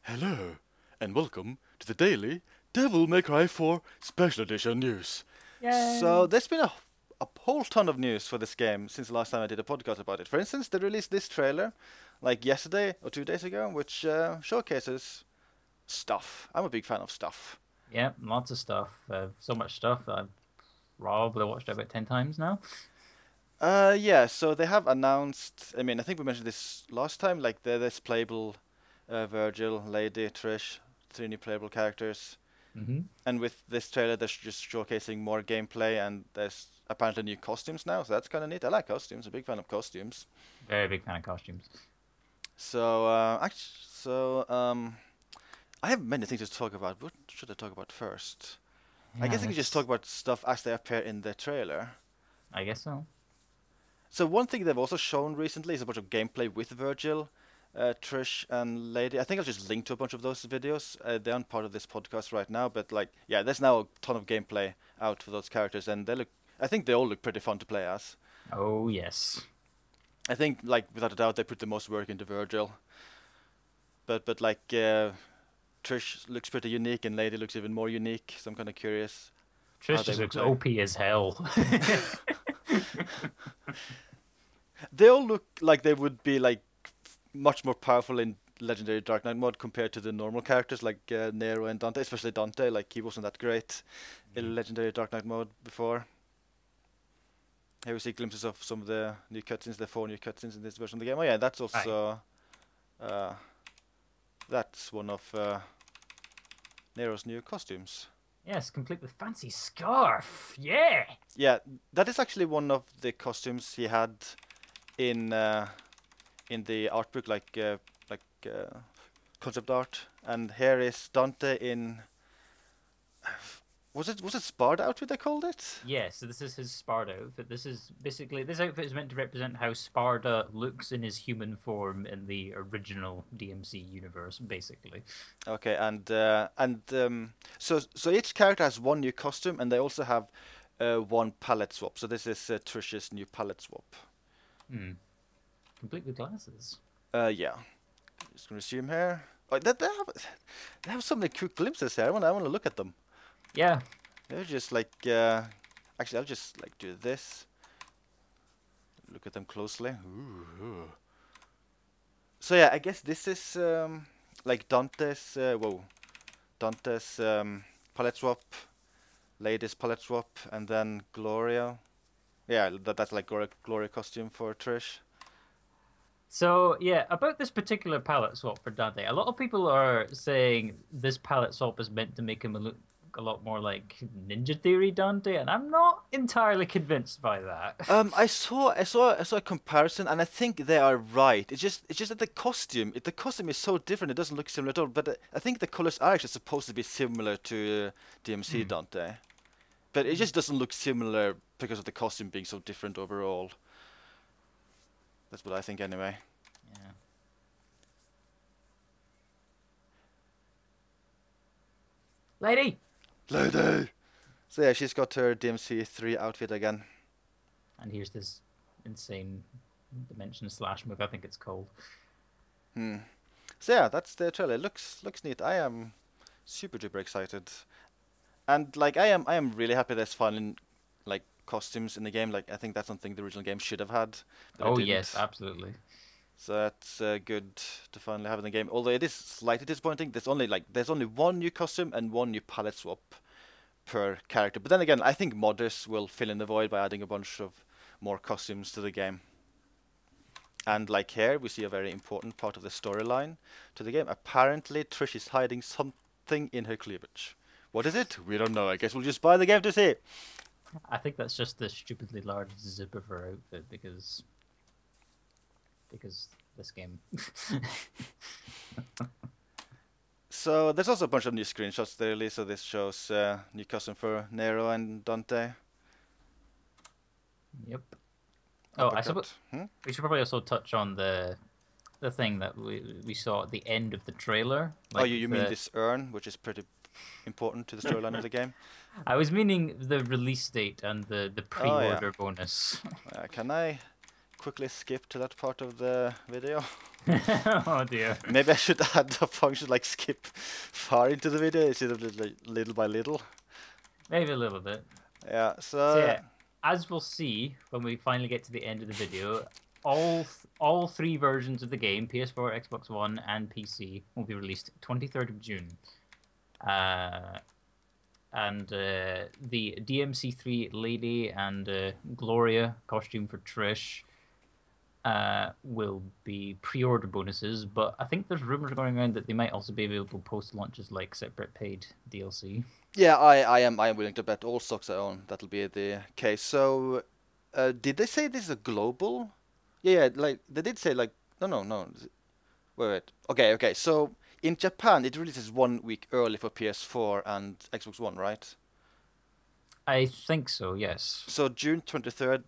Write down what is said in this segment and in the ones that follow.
Hello, and welcome to the daily Devil May Cry 4 Special Edition news. So Yay! there's been a whole ton of news for this game since the last time I did a podcast about it. For instance, they released this trailer like yesterday or 2 days ago, which showcases stuff. I'm a big fan of stuff. Yep, lots of stuff. So much stuff that I've probably watched about 10 times now. Yeah, so they have announced, I think we mentioned this last time, like there's playable Virgil, Lady, Trish, three new playable characters. Hmm. And with this trailer, they're just showcasing more gameplay, and there's apparently new costumes now, so that's kind of neat. I like costumes. I'm a big fan of costumes. Very big fan of costumes. So, I have many things to talk about. What should I talk about first? I Yeah, guess I could just talk let's. about stuff as they appear in the trailer. I guess so. So one thing they've also shown recently is a bunch of gameplay with Virgil, Trish, and Lady. I think I'll just link to a bunch of those videos. They aren't part of this podcast right now, but like, yeah, there's now a ton of gameplay out for those characters, and they look. I think they all look pretty fun to play as. Oh, yes. I think, like, without a doubt, they put the most work into Virgil. But like, Trish looks pretty unique, and Lady looks even more unique. So I'm kind of curious how Trish they just will looks play. OP as hell. They all look like they would be like much more powerful in Legendary Dark Knight mode compared to the normal characters like Nero and Dante, especially Dante. Like he wasn't that great in Legendary Dark Knight mode before. Here we see glimpses of some of the new cutscenes, the 4 new cutscenes in this version of the game. Oh yeah, that's Right. also uh, that's one of Nero's new costumes. Yes, complete with fancy scarf. Yeah. Yeah, that is actually one of the costumes he had in the art book, like concept art. And here is Dante in was it Sparta outfit they called it? Yeah, so this is his Sparta outfit. This is basically this outfit is meant to represent how Sparta looks in his human form in the original DMC universe, basically. Okay, so each character has one new costume, and they also have one palette swap. So this is Trish's new palette swap. Hmm. Complete with glasses. Yeah, just gonna resume here. Oh, they have so many cool glimpses here. I wanna look at them. Yeah. They're just like actually, I'll just like do this. Look at them closely. Ooh. So yeah, I guess this is like Dante's palette swap, Lady's palette swap, and then Gloria. Yeah, that's like Gloria costume for Trish. So yeah, about this particular palette swap for Dante, a lot of people are saying this palette swap is meant to make him look a lot more like Ninja Theory Dante, and I'm not entirely convinced by that. I saw a comparison, and I think they are right. It's just that the costume is so different. It doesn't look similar at all. But I think the colors are actually supposed to be similar to DMC Hmm. Dante, but it just doesn't look similar because of the costume being so different overall. That's what I think anyway. Yeah. Lady! Lady. So yeah, she's got her DMC3 outfit again. And here's this insane dimension slash move, I think it's called. Hmm. So yeah, that's the trailer. Looks neat. I am super duper excited, and like I am really happy there's fun like costumes in the game. Like I think that's something the original game should have had, but it Oh yes, didn't. absolutely. So that's good to finally have in the game. Although it is slightly disappointing. There's only one new costume and one new palette swap per character. But then again, I think modders will fill in the void by adding a bunch of more costumes to the game. And like here, we see a very important part of the storyline to the game. Apparently, Trish is hiding something in her cleavage. What is it? We don't know. I guess we'll just buy the game to see. I think that's just the stupidly large zip of her outfit because this game. So there's also a bunch of new screenshots they released. So this shows new costume for Nero and Dante. Yep. Oh, I suppose Uppercut. Hmm? we should probably also touch on the thing that we saw at the end of the trailer. Oh, Like you mean this urn, which is pretty important to the storyline of the game? I was meaning the release date and the Oh yeah. pre-order bonus. Can I quickly skip to that part of the video. Oh dear. Maybe I should add a function like skip far into the video instead of little by little. Maybe a little bit. Yeah, So so yeah, as we'll see when we finally get to the end of the video, all three versions of the game, PS4, Xbox One, and PC, will be released 23rd of June. And the DMC3 Lady and Gloria costume for Trish will be pre-order bonuses, but I think there's rumors going around that they might also be available post-launch as like separate paid DLC. yeah, I am willing to bet all stocks I own that'll be the case. So, did they say this is a global? Yeah, like they did say like no. Wait. Okay. So in Japan it releases 1 week early for PS4 and Xbox One, right? I think so, yes. So June 23rd.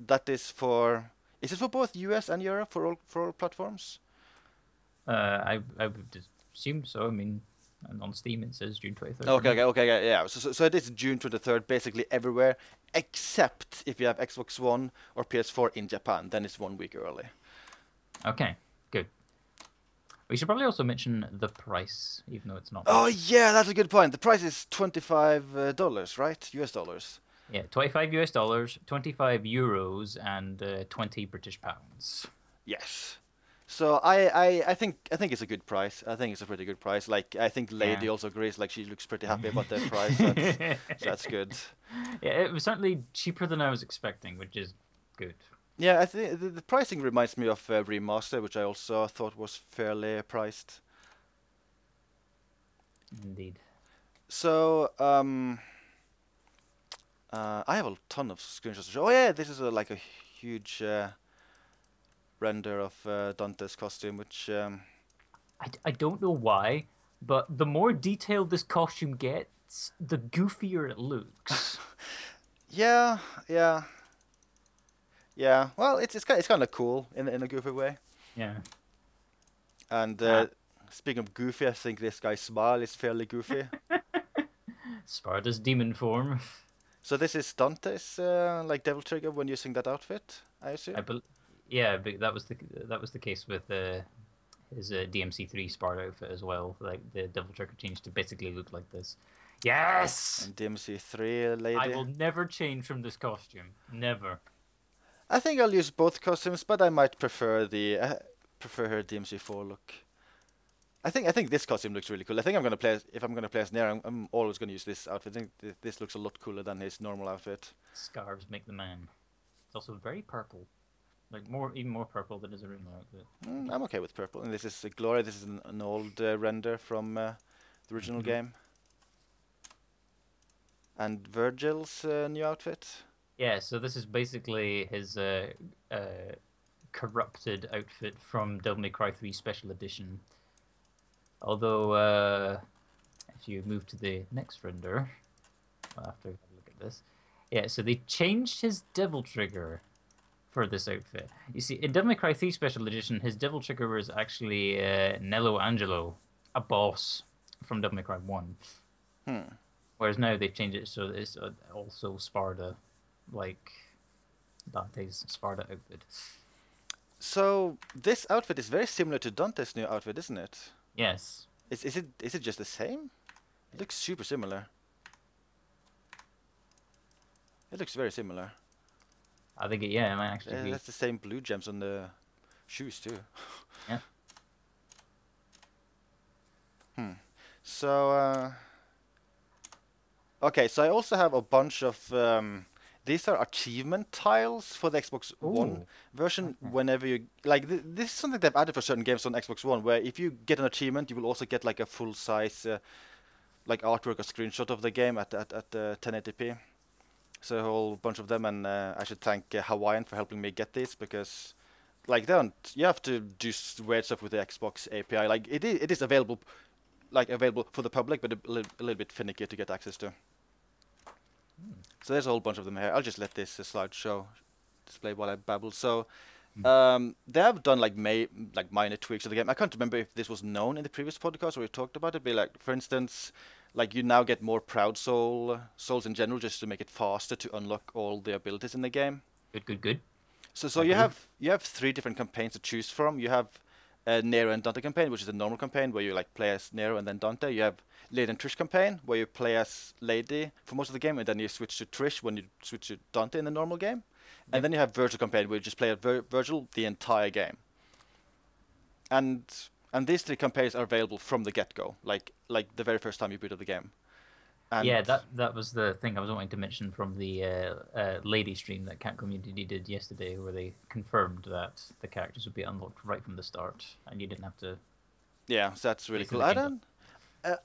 That is for. Is it for both US and Europe for all platforms? I would assume so. I mean, and on Steam it says June 23rd. Okay, yeah. So it is June 23rd, basically everywhere, except if you have Xbox One or PS4 in Japan, then it's 1 week early. Okay, good. We should probably also mention the price, even though it's not. Oh yeah, that's a good point. The price is $25, right? US dollars. Yeah, $25, 25 euros, and 20 British pounds. Yes. So I think it's a good price. I think it's a pretty good price. Like I think Lady also agrees. Like she looks pretty happy about the price. So that's good. Yeah, it was certainly cheaper than I was expecting, which is good. Yeah, I think the pricing reminds me of Remaster, which I also thought was fairly priced. Indeed. So I have a ton of screenshots to show. Oh yeah, this is like a huge render of Dante's costume, which I don't know why, but the more detailed this costume gets, the goofier it looks. yeah. Well, it's kind of cool in a goofy way. Yeah. And speaking of goofy, I think this guy's smile is fairly goofy. Sparta's demon form. So this is Dante's like devil trigger when using that outfit, I assume. Yeah, but that was the case with his DMC3 Sparta outfit as well. Like the devil trigger changed to basically look like this. Yes. And DMC3 lady. I will never change from this costume. Never. I think I'll use both costumes, but I might prefer her DMC4 look. I think this costume looks really cool. I think I'm gonna play if I'm gonna play as Nair. I'm always gonna use this outfit. I think this looks a lot cooler than his normal outfit. Scarves make the man. It's also very purple, like even more purple than his original outfit. I'm okay with purple. And this is Gloria. This is an old render from the original game. And Virgil's new outfit. Yeah, so this is basically his corrupted outfit from Devil May Cry 3 Special Edition. Although, if you move to the next render, I'll have to have a look at this. Yeah, so they changed his devil trigger for this outfit. You see, in Devil May Cry 3 Special Edition, his devil trigger was actually Nello Angelo, a boss from Devil May Cry 1. Whereas now they've changed it so that it's also Sparta, like Dante's Sparta outfit. So this outfit is very similar to Dante's new outfit, isn't it? Yes. Is it just the same? It looks super similar. It looks very similar. I think it might actually be. That's the same blue gems on the shoes too. Yeah. So okay, so I also have a bunch of these are achievement tiles for the Xbox One version. Okay. Whenever you like, this is something they've added for certain games on Xbox One, where if you get an achievement, you will also get like a full size like artwork or screenshot of the game at 1080p. So a whole bunch of them, and I should thank Hawaiian for helping me get these, because like you have to do weird stuff with the Xbox API. Like it is available for the public, but a little bit finicky to get access to. So there's a whole bunch of them here. I'll just let this slideshow display while I babble. So they have done like minor tweaks to the game. I can't remember if this was known in the previous podcast or we talked about it. But like, for instance, like you now get more Proud souls in general, just to make it faster to unlock all the abilities in the game. Good. So I you do. have three different campaigns to choose from. You have a Nero and Dante campaign, which is a normal campaign where you like play as Nero and then Dante. You have Lady and Trish campaign where you play as Lady for most of the game, and then you switch to Trish when you switch to Dante in the normal game. And Yep. then you have Virgil campaign where you just play as Virgil the entire game. And these three campaigns are available from the get-go, like the very first time you boot up the game. And Yeah, that was the thing I was wanting to mention from the lady stream that Cat Community did yesterday, where they confirmed that the characters would be unlocked right from the start, and you didn't have to yeah, so that's really wait for cool. the I game to. don't. Uh,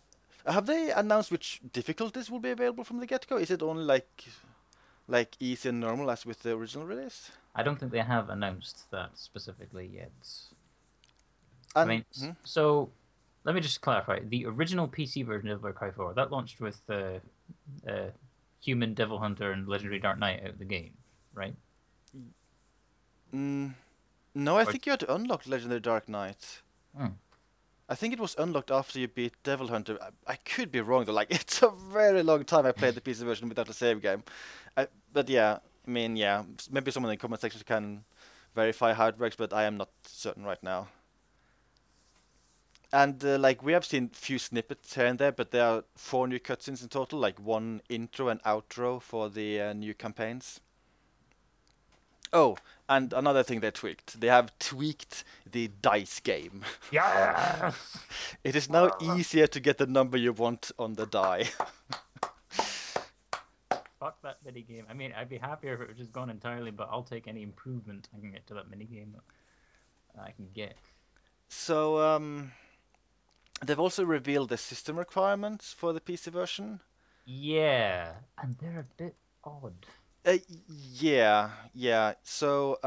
have they announced which difficulties will be available from the get-go? Is it only like easy and normal as with the original release? I don't think they have announced that specifically yet. I And mean, so let me just clarify: the original PC version of Devil May Cry 4 that launched with Human, Devil Hunter, and Legendary Dark Knight out of the game, right? no, I Or, think you had to unlock Legendary Dark Knight. hmm. I think it was unlocked after you beat Devil Hunter. I could be wrong though. Like it's a very long time I played the PC version without a save game. But yeah, I mean yeah, maybe someone in the comment section can verify how it works, but I am not certain right now. And like we have seen few snippets here and there, but there are 4 new cutscenes in total, like 1 intro and outro for the new campaigns. Oh, and another thing they tweaked. They have tweaked the dice game. Yes! It is now easier to get the number you want on the die. Fuck that minigame. I mean, I'd be happier if it was just gone entirely, but I'll take any improvement I can get to that minigame that I can get. So, they've also revealed the system requirements for the PC version. Yeah, and they're a bit odd. Uh, yeah. So,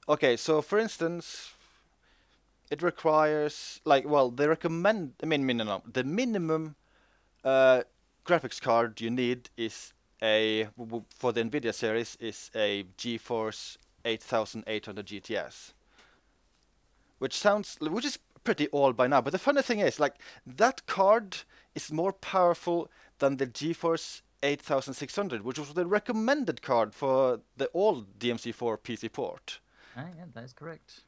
okay. So, for instance, it requires they recommend. I mean, no. The minimum graphics card you need is for the Nvidia series is a GeForce 8800 GTS, which is pretty old by now. But the funny thing is, like that card is more powerful than the GeForce 8600, which was the recommended card for the old DMC4 PC port. Ah, yeah, that is correct.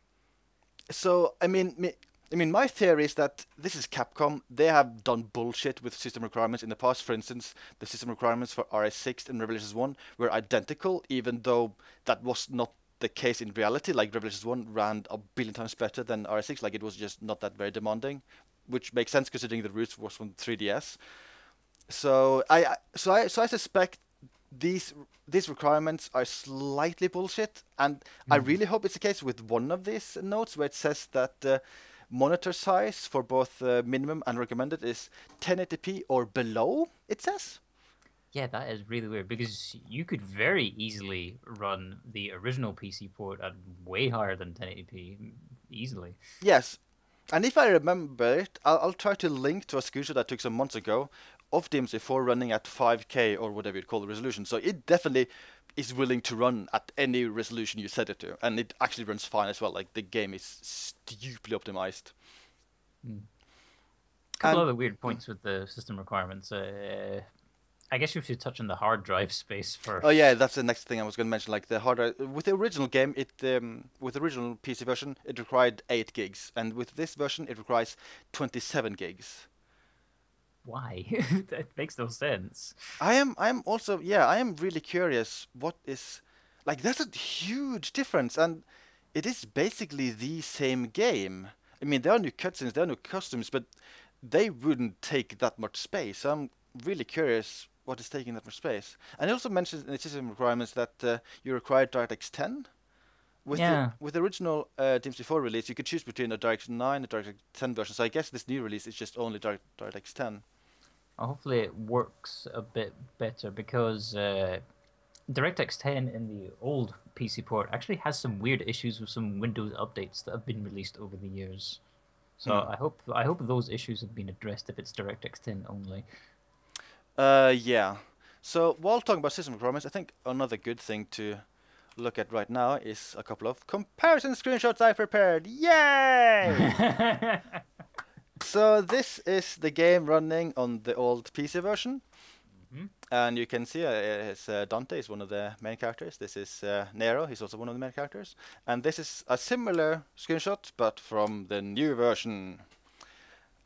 So I mean, my theory is that this is Capcom. They have done bullshit with system requirements in the past. For instance, the system requirements for RS6 and Revelations 1 were identical, even though that was not the case in reality. Like Revelations 1 ran a billion times better than RS6. Like it was just not that very demanding, which makes sense considering the roots was from 3DS. So I suspect these requirements are slightly bullshit, and I really hope it's the case with one of these notes where it says that the monitor size for both minimum and recommended is 1080p or below. It says. Yeah, that is really weird because you could very easily run the original PC port at way higher than 1080p easily. Yes, and if I remember it, I'll try to link to a screenshot I took some months ago of DMC4 running at 5K or whatever you call the resolution. So it definitely is willing to run at any resolution you set it to, and it actually runs fine as well. Like the game is stupidly optimized. A couple other weird points with the system requirements. I guess you should touch on the hard drive space first. Oh yeah, that's the next thing I was going to mention. Like the hard drive with the original game, with the original PC version, it required 8 gigs, and with this version, it requires 27 gigs. Why? That makes no sense. I am really curious what is like that's a huge difference, and it is basically the same game. I mean, there are new cutscenes, there are new customs, but they wouldn't take that much space. So I'm really curious what is taking that much space. And it also mentions in the system requirements that you require DirectX 10. With the original DMC4 release, you could choose between a DirectX 9 and a DirectX 10 version. So I guess this new release is just only DirectX 10. Hopefully it works a bit better because DirectX 10 in the old PC port actually has some weird issues with some Windows updates that have been released over the years. So I hope those issues have been addressed if it's DirectX 10 only. Yeah. So while talking about system requirements, I think another good thing to look at right now is a couple of comparison screenshots I prepared. Yay! So this is the game running on the old PC version. And you can see Dante is one of the main characters. This is Nero, he's also one of the main characters. And this is a similar screenshot, but from the new version.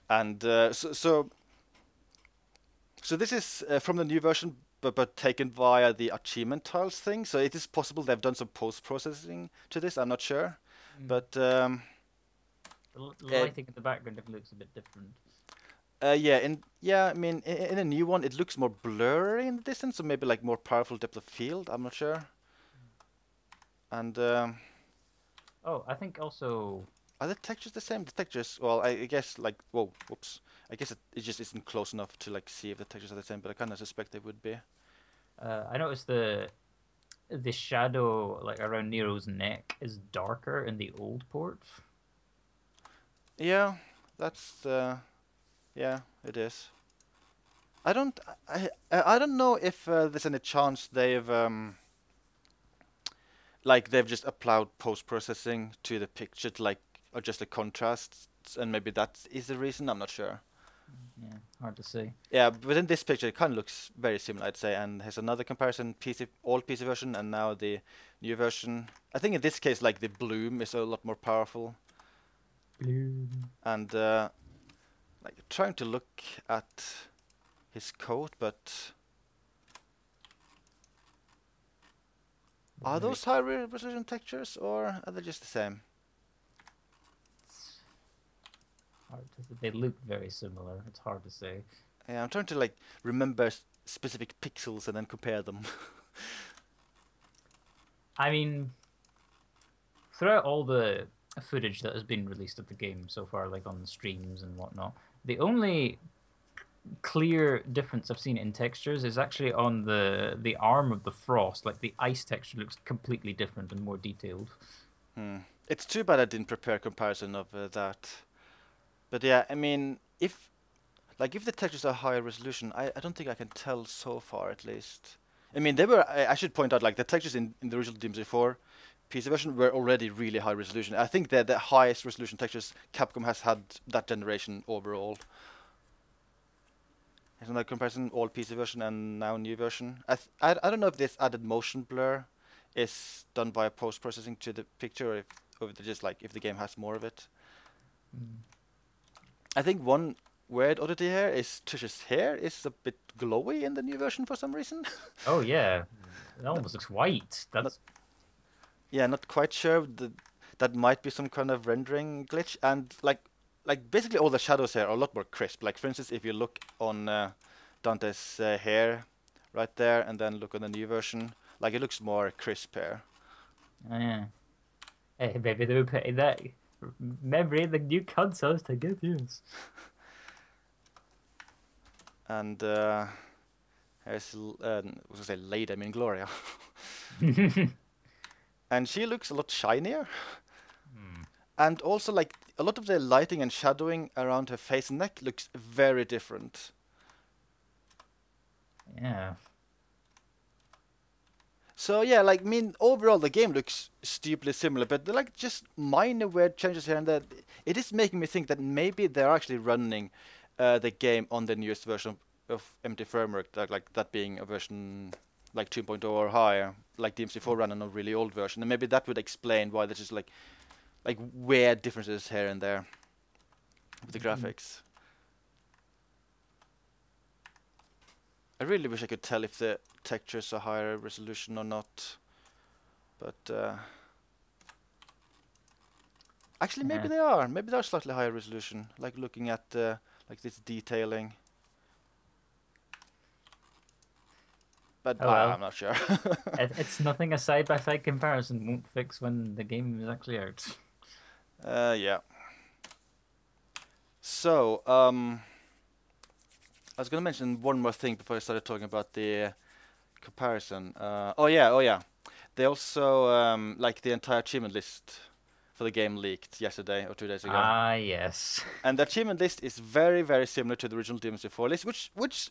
And so this is from the new version, but taken via the achievement tiles thing. So it is possible they've done some post-processing to this, I'm not sure. But The lighting in the background definitely looks a bit different. I mean, in a new one, it looks more blurry in the distance, so maybe like more powerful depth of field. I'm not sure. And oh, I think also are the textures the same? The textures, well, I guess like, whoa, whoops. I guess it just isn't close enough to like see if the textures are the same, but I kind of suspect they would be. I noticed the shadow like around Nero's neck is darker in the old port. Yeah, that's yeah, it is. I don't know if there's any chance they've like they've just applied post-processing to the picture to like adjust the contrasts, and maybe that is the reason. I'm not sure. Yeah, hard to say. Yeah, but in this picture, it kind of looks very similar, I'd say. And here's another comparison: old PC version, and now the new version. I think in this case, like the bloom is a lot more powerful. Bloom. And like trying to look at his coat, but are those high resolution textures, or are they just the same? Hard to say. They look very similar. It's hard to say. Yeah, I'm trying to like remember specific pixels and then compare them. I mean, throughout all the footage that has been released of the game so far, like on the streams and whatnot, the only clear difference I've seen in textures is actually on the arm of the frost. Like the ice texture looks completely different and more detailed. It's too bad I didn't prepare a comparison of that. But yeah, I mean, if the textures are higher resolution, I don't think I can tell so far at least. I mean, they were. I should point out, like the textures in the original DMC4 PC version were already really high resolution. I think they're the highest resolution textures Capcom has had that generation overall. Here's another comparison: old PC version and now new version. I don't know if this added motion blur is done via post processing to the picture, or if just like if the game has more of it. I think one weird oddity here is Trish's hair is a bit glowy in the new version for some reason. Oh yeah, it almost looks white. That's not quite sure. That might be some kind of rendering glitch, and like basically all the shadows here are a lot more crisp. Like for instance, if you look on Dante's hair right there, and then look on the new version, like it looks more crisp here. oh, yeah. Hey, maybe they were putting that memory in the new consoles to good use. And here's what was I say, Lady? I mean Gloria. And she looks a lot shinier. And also, like, a lot of the lighting and shadowing around her face and neck looks very different. Yeah. So yeah, like, I mean, overall the game looks stupidly similar, but they're like just minor weird changes here and there. It is making me think that maybe they're actually running the game on the newest version of empty framework, like that being a version like 2.0 or higher, like DMC4 ran on a really old version, and maybe that would explain why there's just like weird differences here and there with the graphics. I really wish I could tell if the textures are higher resolution or not, but actually maybe they are. Maybe they are slightly higher resolution. Like looking at like this detailing. But well. I'm not sure. It's nothing a side-by-side comparison won't fix when the game is actually out. Yeah. So, I was going to mention one more thing before I started talking about the comparison. Oh yeah. They also, like the entire achievement list for the game leaked yesterday or 2 days ago. Ah, yes. And the achievement list is very, very similar to the original DMC4 list,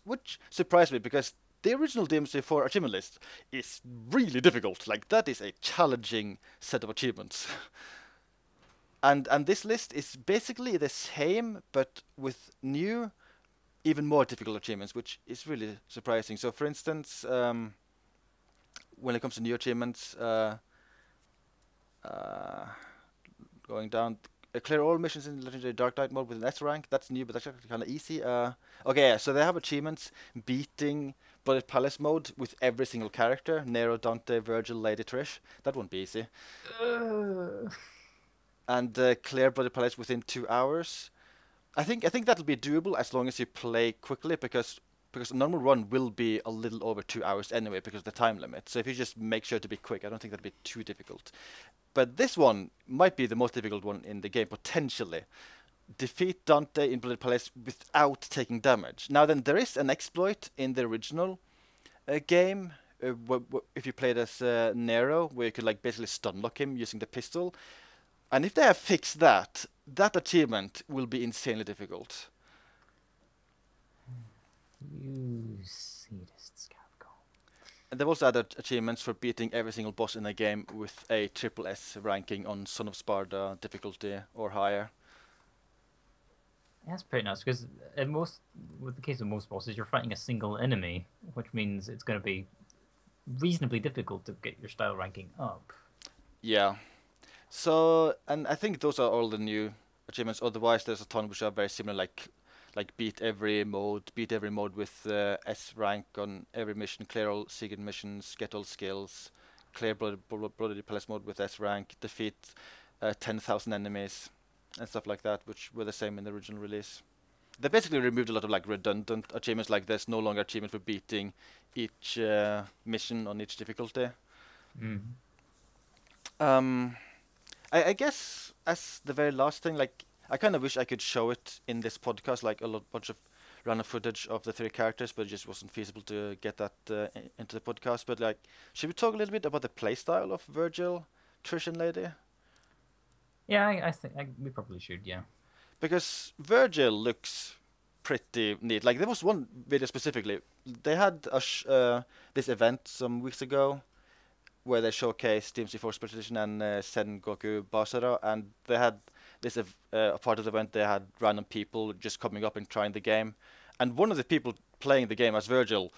which surprised me because the original DMC4 achievement list is really difficult. Like, that is a challenging set of achievements. And this list is basically the same, but with new even more difficult achievements, which is really surprising. So, for instance, when it comes to new achievements, going down, clear all missions in Legendary Dark Knight mode with an S rank. That's new, but that's actually kind of easy. Okay, yeah, so they have achievements beating Bullet Palace mode with every single character: Nero, Dante, Virgil, Lady Trish. That won't be easy. And clear Bullet Palace within 2 hours. I think that'll be doable as long as you play quickly, because a normal run will be a little over 2 hours anyway because of the time limit. So if you just make sure to be quick, I don't think that'll be too difficult. But this one might be the most difficult one in the game, potentially. Defeat Dante in Bullet Palace without taking damage. Now then, there is an exploit in the original game, if you played as Nero, where you could like basically stun lock him using the pistol. And if they have fixed that, that achievement will be insanely difficult. You sadists, Capcom. And they've also added achievements for beating every single boss in the game with a triple S ranking on Son of Sparta difficulty or higher. That's pretty nice, because with the case of most bosses, you're fighting a single enemy, which means it's going to be reasonably difficult to get your style ranking up. Yeah. So, and I think those are all the new achievements. Otherwise, there's a ton which are very similar, like beat every mode with S rank on every mission, clear all secret missions, get all skills, clear Bloody Palace mode with S rank, defeat 10,000 enemies, and stuff like that, which were the same in the original release. They basically removed a lot of like redundant achievements, like there's no longer achievement for beating each mission on each difficulty. I guess as the very last thing, like I kind of wish I could show it in this podcast, like a bunch of random footage of the 3 characters, but it just wasn't feasible to get that into the podcast. But like, should we talk a little bit about the playstyle of Virgil, Trish, and Lady? Yeah, I think we probably should, yeah. Because Virgil looks pretty neat. Like there was one video specifically. They had this event some weeks ago where they showcased DMC4 Special Edition and Sengoku Basara, and they had this a part of the event. They had random people just coming up and trying the game, and one of the people playing the game as Virgil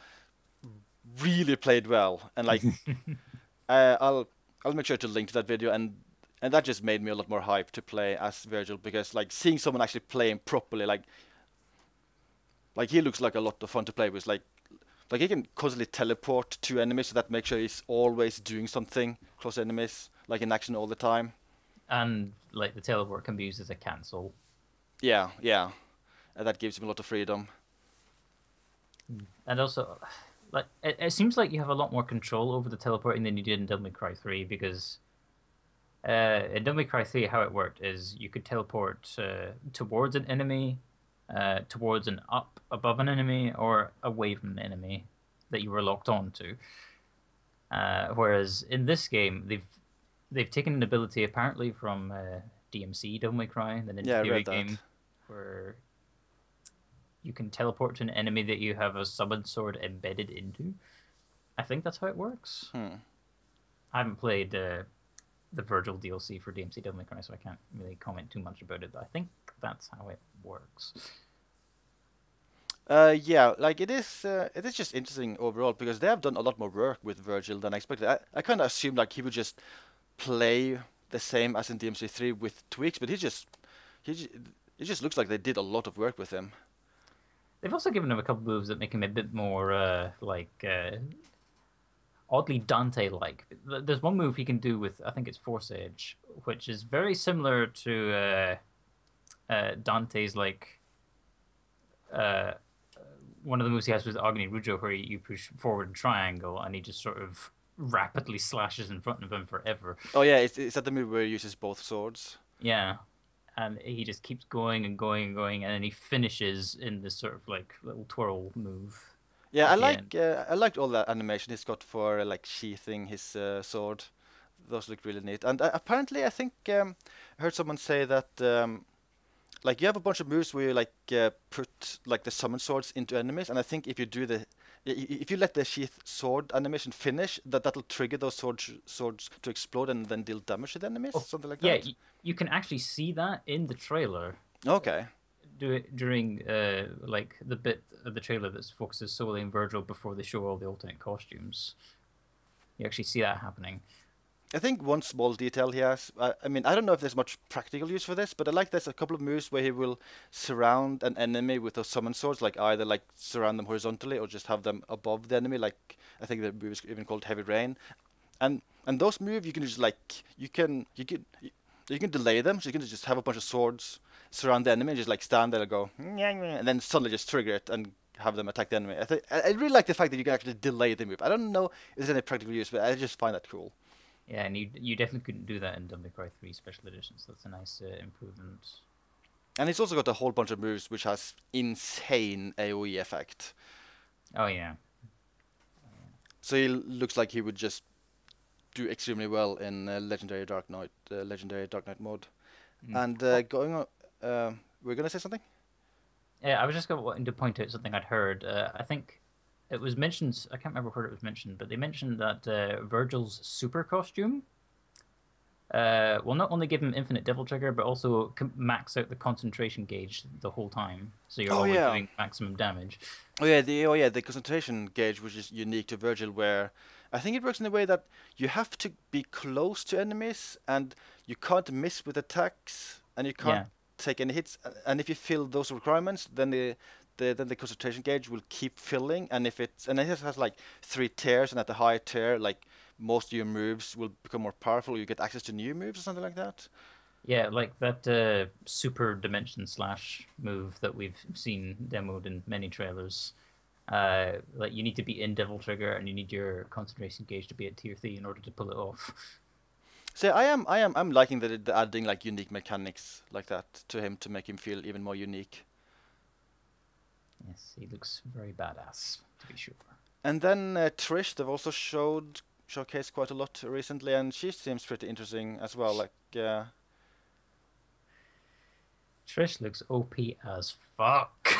really played well. And like, I'll make sure to link to that video, and that just made me a lot more hyped to play as Virgil, because like seeing someone actually playing properly, like he looks like a lot of fun to play with. Like he can constantly teleport to enemies, so that makes sure he's always doing something close to enemies, like in action all the time. And like the teleport can be used as a cancel. Yeah, and that gives him a lot of freedom. And also, like it seems like you have a lot more control over the teleporting than you did in Devil May Cry 3, because in Devil May Cry 3, how it worked is you could teleport towards an enemy, towards and up above an enemy, or away from an enemy that you were locked on to. Whereas in this game, they've taken an ability apparently from DMC, Devil May Cry, the Ninja Theory game, where you can teleport to an enemy that you have a summoned sword embedded into. I think that's how it works. I haven't played the Virgil DLC for DMC Devil May Cry, so I can't really comment too much about it, but I think that's how it works. Yeah, like it is just interesting overall, because they have done a lot more work with Virgil than I expected. I kind of assumed like he would just play the same as in DMC3 with tweaks, but it just looks like they did a lot of work with him. They've also given him a couple moves that make him a bit more oddly Dante-like. There's one move he can do with, I think it's Force Edge, which is very similar to Dante's one of the moves he has with Agni Rujo, where you push forward triangle and he just sort of rapidly slashes in front of him forever. Oh yeah, is that the move where he uses both swords? Yeah, and he just keeps going and going and going, and then he finishes in this sort of like little twirl move. Yeah, I liked all that animation he's got for like sheathing his sword. Those look really neat. And apparently, I think I heard someone say that like you have a bunch of moves where you like put like the summon swords into enemies, and I think if you let the sheath sword animation finish, that'll trigger those swords to explode and then deal damage to the enemies, something like that. Yeah, you can actually see that in the trailer. Okay. during like the bit of the trailer that focuses solely on Virgil before they show all the alternate costumes. You actually see that happening. I think one small detail he has, I mean, I don't know if there's much practical use for this, but I like there's a couple of moves where he will surround an enemy with those summon swords, like either like surround them horizontally or just have them above the enemy, like I think the move is even called Heavy Rain. And those moves you can just like you can delay them, so you can just have a bunch of swords surround the enemy and just like stand there and go and then suddenly just trigger it and have them attack the enemy. I really like the fact that you can actually delay the move. I don't know if there's any practical use, but I just find that cool. Yeah, and you definitely couldn't do that in Devil May Cry 3 Special Edition, so that's a nice improvement. And he's also got a whole bunch of moves which has insane AoE effect. Oh yeah. So he looks like he would just do extremely well in Legendary Dark Knight mode. Mm. And going on, we're gonna say something? Yeah, I was just going to point out something I'd heard. I think it was mentioned. I can't remember where it was mentioned, but they mentioned that Virgil's super costume will not only give him infinite Devil Trigger, but also max out the concentration gauge the whole time, so you're always doing maximum damage. The concentration gauge, which is unique to Virgil, where I think it works in a way that you have to be close to enemies and you can't miss with attacks and you can't take any hits. And if you fill those requirements, then the concentration gauge will keep filling. And if it has like 3 tiers, and at the higher tier, like most of your moves will become more powerful. You get access to new moves or something like that. Yeah, like that super dimension slash move that we've seen demoed in many trailers. Like you need to be in Devil Trigger and you need your concentration gauge to be at tier 3 in order to pull it off. So I'm liking that they're adding like unique mechanics like that to him to make him feel even more unique. Yes, he looks very badass, to be sure. And then Trish, they've also showcased quite a lot recently, and she seems pretty interesting as well. Like, Trish looks OP as fuck.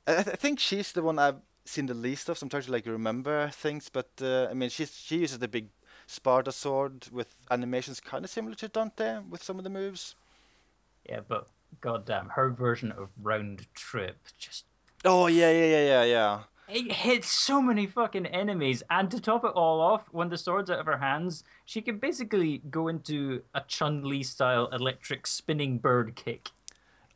I think she's the one I've seen the least of. So I'm trying to like remember things, but I mean, she uses the big Sparta sword with animations kind of similar to Dante with some of the moves. Yeah, but goddamn, her version of Round Trip just. Oh yeah. It hits so many fucking enemies, and to top it all off, when the sword's out of her hands, she can basically go into a Chun-Li style electric spinning bird kick.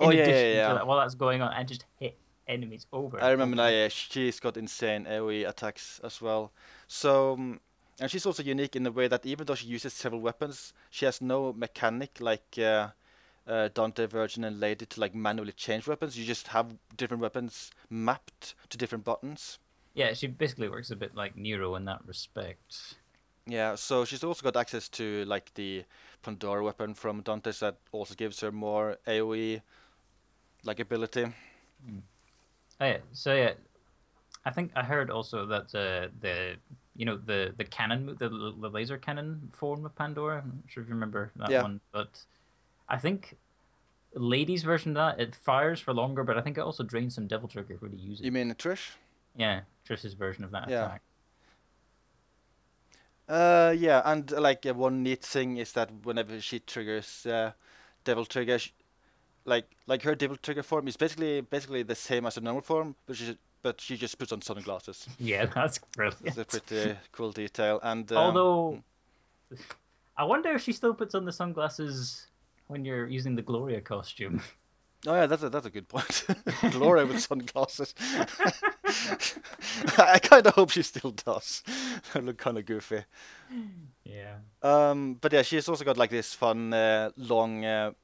In addition to that, while that's going on, and just hit enemies over. I remember now. Yeah, she's got insane AoE attacks as well. So, and she's also unique in the way that even though she uses several weapons, she has no mechanic like Dante, Virgin, and Lady to like manually change weapons. You just have different weapons mapped to different buttons. Yeah, she basically works a bit like Nero in that respect. Yeah, so she's also got access to like the Pandora weapon from Dante's that also gives her more AoE like ability. Oh yeah, so yeah, I think I heard also that the cannon, the laser cannon form of Pandora. I'm not sure if you remember that one, but I think Lady's version of that, it fires for longer, but I think it also drains some Devil Trigger when you use it. You mean Trish? Yeah, Trish's version of that attack. Yeah, and like one neat thing is that whenever she triggers Devil Trigger, like her Devil Trigger form is basically the same as a normal form, but she just puts on sunglasses. Yeah, that's brilliant. It's a pretty cool detail. And although, I wonder if she still puts on the sunglasses when you're using the Gloria costume. Oh yeah, that's a good point. Gloria with sunglasses. I kind of hope she still does. They look kind of goofy. Yeah. But yeah, she's also got like this fun long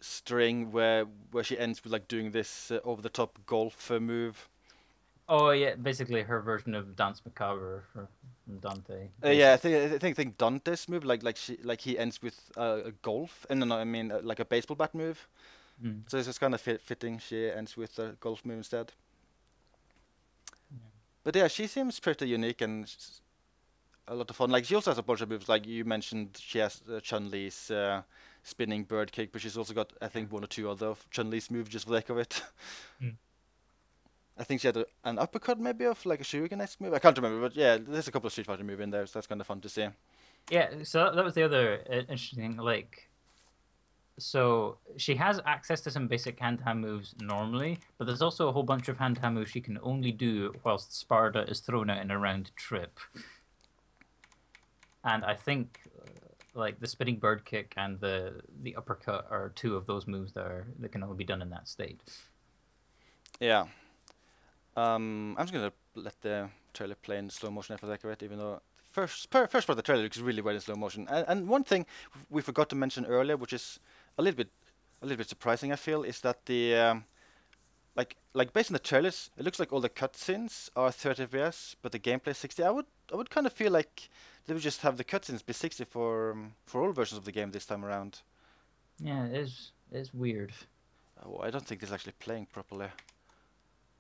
string where she ends with like doing this over the top golf move. Oh yeah, basically her version of Dance Macabre from Dante. Yeah, I think Dante's move like he ends with a golf, and no, I mean like a baseball bat move. So it's just kind of fitting. She ends with a golf move instead. Yeah. But yeah, she seems pretty unique and a lot of fun. Like she also has a bunch of moves. Like you mentioned, she has Chun-Li's spinning bird kick, but she's also got I think 1 or 2 other Chun-Li's moves just for the heck of it. I think she had an uppercut maybe of like a Shuriken-esque move. I can't remember, but yeah, there's a couple of Street Fighter moves in there, so that's kind of fun to see. Yeah, so that was the other interesting thing. Like, So she has access to some basic hand-to-hand moves normally, but there's also a whole bunch of hand-to-hand moves she can only do whilst Sparta is thrown out in a round trip. And I think like the spinning bird kick and the uppercut are two of those moves that can only be done in that state. Yeah. I'm just gonna let the trailer play in slow motion if I decorate, even though first part of the trailer looks really well in slow motion. And one thing we forgot to mention earlier, which is a little bit surprising, I feel, is that the like based on the trailers, it looks like all the cutscenes are 30 FPS, but the gameplay is 60. I would kind of feel like they would just have the cutscenes be 60 for all versions of the game this time around. Yeah, it's weird. Oh, I don't think this is actually playing properly.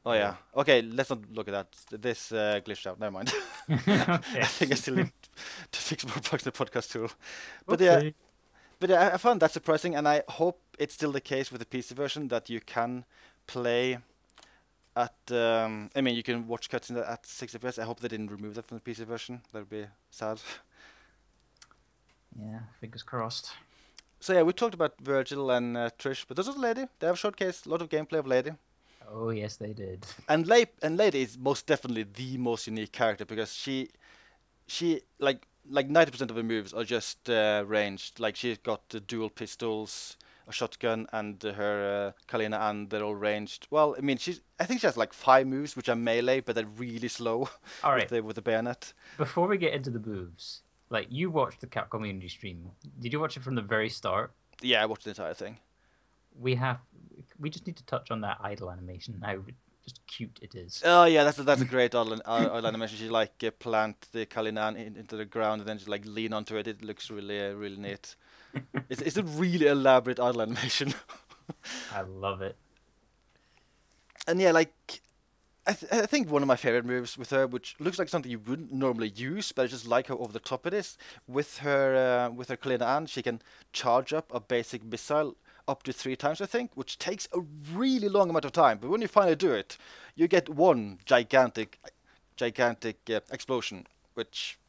Oh yeah. Okay, let's not look at that. This glitched out. Never mind. Okay. I think I still need to fix more bugs in the podcast tool. But Okay. yeah, I found that surprising, and I hope it's still the case with the PC version that you can play at. I mean, you can watch cutscenes at 60 FPS. I hope they didn't remove that from the PC version. That would be sad. Yeah, fingers crossed. So yeah, we talked about Virgil and Trish, but there's also Lady. They have showcased a lot of gameplay of Lady. Oh yes, they did. And Lady is most definitely the most unique character because she like 90% of her moves are just ranged. Like she's got dual pistols, a shotgun, and her Kalina, and they're all ranged. Well, I mean, I think she has like 5 moves which are melee, but they're really slow All right. with the bayonet. Before we get into the moves, like you watched the Capcom community stream. Did you watch it from the very start? Yeah, I watched the entire thing. We just need to touch on that idle animation. How just cute it is. Oh yeah, that's a great idle animation. She like plant the Kalina into the ground and then just like lean onto it. It looks really really neat. It's a really elaborate idle animation. I love it. And yeah, like I think one of my favorite moves with her, which looks like something you wouldn't normally use, but I just like how over the top it is. With her Kalina Ann, she can charge up a basic missile up to 3 times, I think, which takes a really long amount of time. But when you finally do it, you get one gigantic explosion, which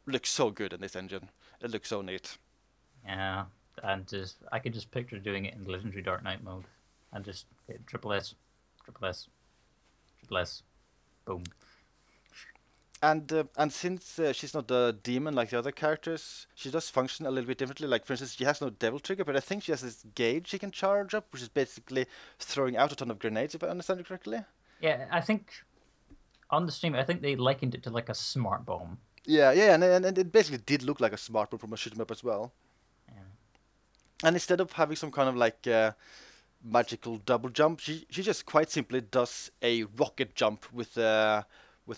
looks so good in this engine. It looks so neat. Yeah, and just I could just picture doing it in Legendary Dark Knight mode, and just hit triple S, triple S, triple S, boom. And since she's not a demon like the other characters, she does function a little bit differently. Like for instance, she has no devil trigger, but I think she has this gauge she can charge up, which is basically throwing out a ton of grenades, if I understand it correctly. Yeah, I think on the stream, I think they likened it to like a smart bomb. Yeah, and it basically did look like a smart one from a shoot 'em up as well. Yeah. And instead of having some kind of like magical double jump, she just quite simply does a rocket jump with a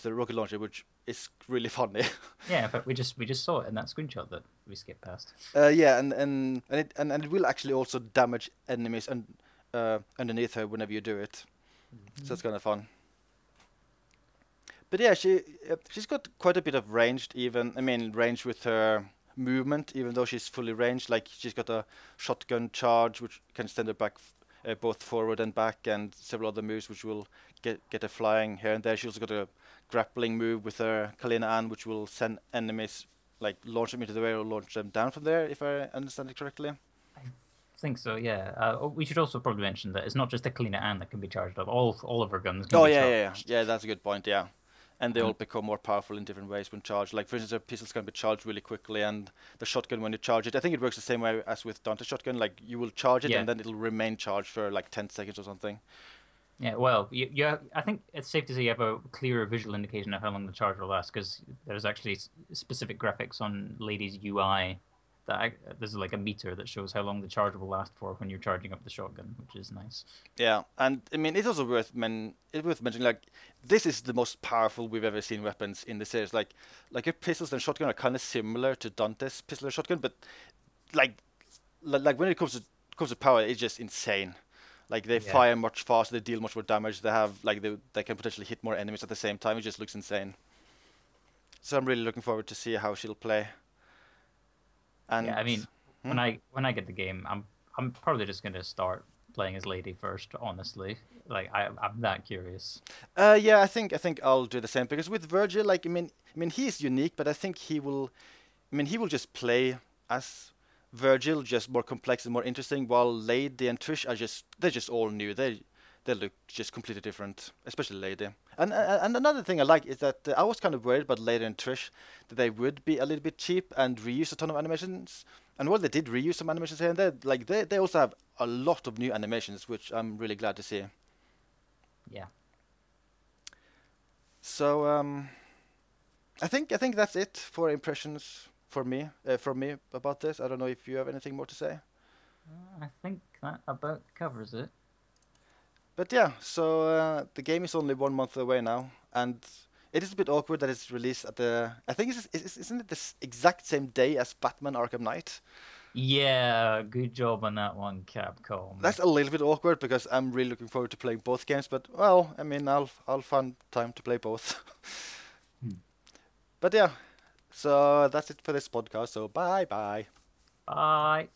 rocket launcher, which is really funny. Yeah, but we just saw it in that screenshot that we skipped past. Yeah, and it will actually also damage enemies underneath her whenever you do it. So it's kind of fun. But yeah, she's got quite a bit of ranged even. I mean, range with her movement, even though she's fully ranged. Like she's got a shotgun charge, which can send her back both forward and back, and several other moves which will get her flying here and there. She also got a grappling move with her Kalina Ann, which will send enemies like launch them into the air or launch them down from there, if I understand it correctly. I think so. Yeah. We should also probably mention that it's not just the Kalina Ann that can be charged up. All of her guns can Oh be yeah. charged. That's a good point. Yeah. And they Um, all become more powerful in different ways when charged. Like, for instance, her pistols can be charged really quickly, and the shotgun, when you charge it, I think it works the same way as with Dante's shotgun. Like, you will charge it, Yeah. and then it'll remain charged for like 10 seconds or something. Yeah, well, I think it's safe to say you have a clearer visual indication of how long the charge will last because there's actually specific graphics on Lady's UI there's like a meter that shows how long the charge will last for when you're charging up the shotgun, which is nice. Yeah, and I mean, it's also worth mentioning, like, this is the most powerful we've ever seen weapons in the series. Like your pistols and shotgun are kind of similar to Dante's pistol and shotgun, but like when it comes to power, it's just insane. Like they Yeah. fire much faster, they deal much more damage. They have like they can potentially hit more enemies at the same time. It just looks insane. So I'm really looking forward to see how she'll play. And Yeah, I mean, when I get the game, I'm probably just gonna start playing as Lady first. Honestly, like I'm that curious. yeah, I think I'll do the same because with Virgil, like I mean he is unique, but I think he will just play as Virgil just more complex and more interesting, while Lady and Trish are they're just all new. They look just completely different, especially Lady. And another thing I like is that I was kind of worried about Lady and Trish that they would be a little bit cheap and reuse a ton of animations. And while they did reuse some animations here and there, like they also have a lot of new animations, which I'm really glad to see. Yeah. So I think that's it for impressions for me from me about this. I don't know if you have anything more to say. I think that about covers it. But yeah, so the game is only 1 month away now, and it is a bit awkward that it's released at the. I think isn't it the exact same day as Batman Arkham Knight? Yeah, good job on that one, Capcom. That's a little bit awkward because I'm really looking forward to playing both games. But well, I mean, I'll find time to play both. But yeah, so that's it for this podcast. So bye bye. Bye.